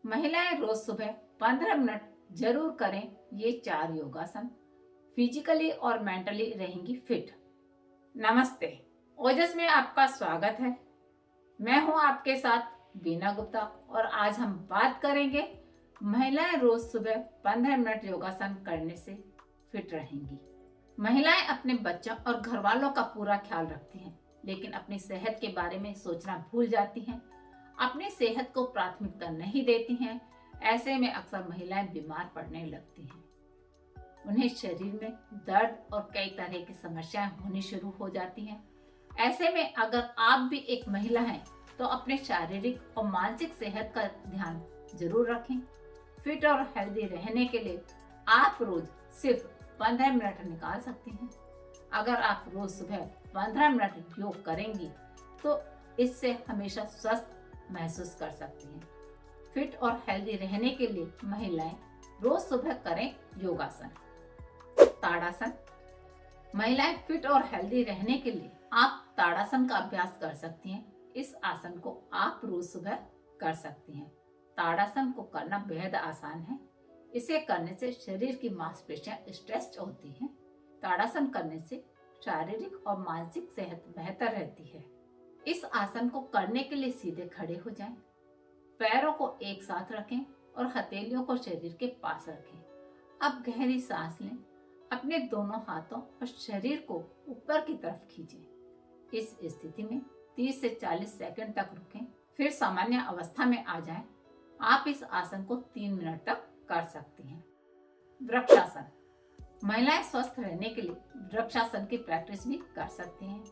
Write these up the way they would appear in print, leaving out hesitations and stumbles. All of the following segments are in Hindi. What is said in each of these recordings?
महिलाएं रोज सुबह 15 मिनट जरूर करें ये 4 योगासन। फिजिकली और मेंटली रहेंगी फिट। नमस्ते, ओजस में आपका स्वागत है। मैं हूं आपके साथ बीना गुप्ता और आज हम बात करेंगे महिलाएं रोज सुबह 15 मिनट योगासन करने से फिट रहेंगी। महिलाएं अपने बच्चों और घर वालों का पूरा ख्याल रखती हैं, लेकिन अपनी सेहत के बारे में सोचना भूल जाती हैं। अपनी सेहत को प्राथमिकता नहीं देती हैं। ऐसे में अक्सर महिलाएं बीमार पड़ने लगती हैं। उन्हें शरीर में दर्द और कई तरह की समस्याएं होनी शुरू हो जाती हैं। ऐसे में अगर आप भी एक महिला हैं तो अपने शारीरिक और मानसिक सेहत का ध्यान जरूर रखें। फिट और हेल्दी रहने के लिए आप रोज सिर्फ 15 मिनट निकाल सकती हैं। अगर आप रोज सुबह 15 मिनट योग करेंगी तो इससे हमेशा स्वस्थ महसूस कर सकती हैं। फिट और हेल्दी रहने के लिए महिलाएं रोज सुबह करें योगासन। ताड़ासन। महिलाएं फिट और हेल्दी रहने के लिए आप ताड़ासन का अभ्यास कर सकती हैं। इस आसन को आप रोज सुबह कर सकती हैं। ताड़ासन को करना बेहद आसान है। इसे करने से शरीर की मांसपेशियां स्ट्रेच होती हैं। ताड़ासन करने से शारीरिक और मानसिक सेहत बेहतर रहती है। इस आसन को करने के लिए सीधे खड़े हो जाएं। पैरों को एक साथ रखें और हथेलियों को शरीर के पास रखें। अब गहरी सांस लें। अपने दोनों हाथों और शरीर को ऊपर की तरफ खींचें। इस स्थिति में 30 से 40 सेकंड तक रुकें, फिर सामान्य अवस्था में आ जाएं। आप इस आसन को 3 मिनट तक कर सकती हैं। वृक्षासन। महिलाएं स्वस्थ रहने के लिए वृक्षासन की प्रैक्टिस भी कर सकती हैं।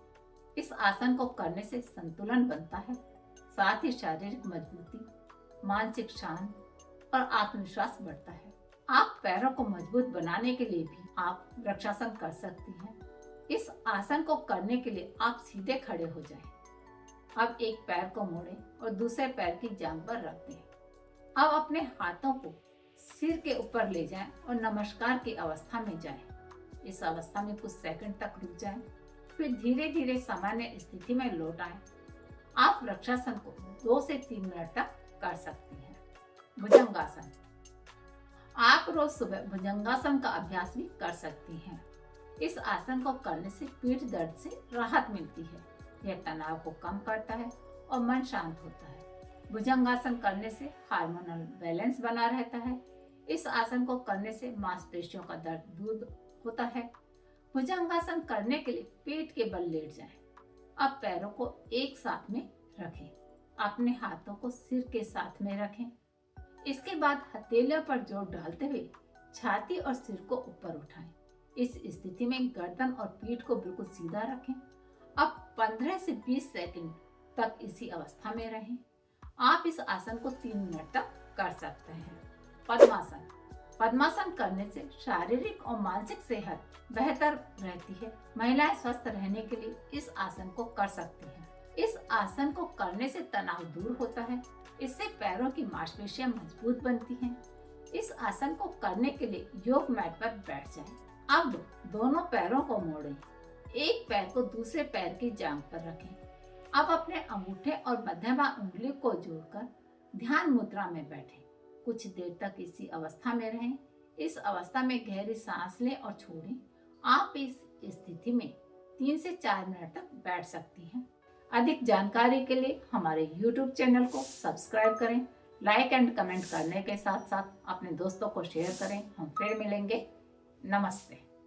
इस आसन को करने से संतुलन बनता है, साथ ही शारीरिक मजबूती, मानसिक शांति और आत्मविश्वास बढ़ता है। आप पैरों को मजबूत बनाने के लिए भी आप वृक्षासन कर सकती हैं। इस आसन को करने के लिए आप सीधे खड़े हो जाएं। अब एक पैर को मोड़ें और दूसरे पैर की जांघ पर रख दें। अब अपने हाथों को सिर के ऊपर ले जाएं और नमस्कार की अवस्था में जाएं। इस अवस्था में कुछ सेकंड तक रुक जाएं, फिर धीरे धीरे सामान्य स्थिति में लौट आएं। आप वृक्षासन को 2 से 3 मिनट तक कर सकती हैं। भुजंगासन। आप रोज सुबह भुजंगासन का अभ्यास भी कर सकती हैं। इस आसन को करने से पीठ दर्द से राहत मिलती है। यह तनाव को कम करता है और मन शांत होता है। भुजंगासन करने से हार्मोनल बैलेंस बना रहता है। इस आसन को करने से मांसपेशियों का दर्द दूर होता है। भुजंगासन करने के लिए पेट के बल लेट जाएं। अब पैरों को एक साथ में रखें। अपने हाथों को सिर के साथ में रखें। इसके बाद हथेलियों पर जोर डालते हुए छाती और सिर को ऊपर उठाएं। इस स्थिति में गर्दन और पीठ को बिल्कुल सीधा रखें। अब 15 से 20 सेकंड तक इसी अवस्था में रहें। आप इस आसन को 3 मिनट तक कर सकते हैं। पद्मासन। पद्मासन करने से शारीरिक और मानसिक सेहत बेहतर रहती है। महिलाएं स्वस्थ रहने के लिए इस आसन को कर सकती हैं। इस आसन को करने से तनाव दूर होता है। इससे पैरों की मांसपेशियां मजबूत बनती हैं। इस आसन को करने के लिए योग मैट पर बैठ जाएं। अब दोनों पैरों को मोड़ें। एक पैर को दूसरे पैर की जांघ पर रखें। अब अपने अंगूठे और मध्यमा उंगली को जोड़कर ध्यान मुद्रा में बैठें। कुछ देर तक इसी अवस्था में रहें। इस अवस्था में गहरी सांस लें और छोड़ें। आप इस स्थिति में 3 से 4 मिनट तक बैठ सकती हैं। अधिक जानकारी के लिए हमारे YouTube चैनल को सब्सक्राइब करें। लाइक एंड कमेंट करने के साथ साथ अपने दोस्तों को शेयर करें। हम फिर मिलेंगे। नमस्ते।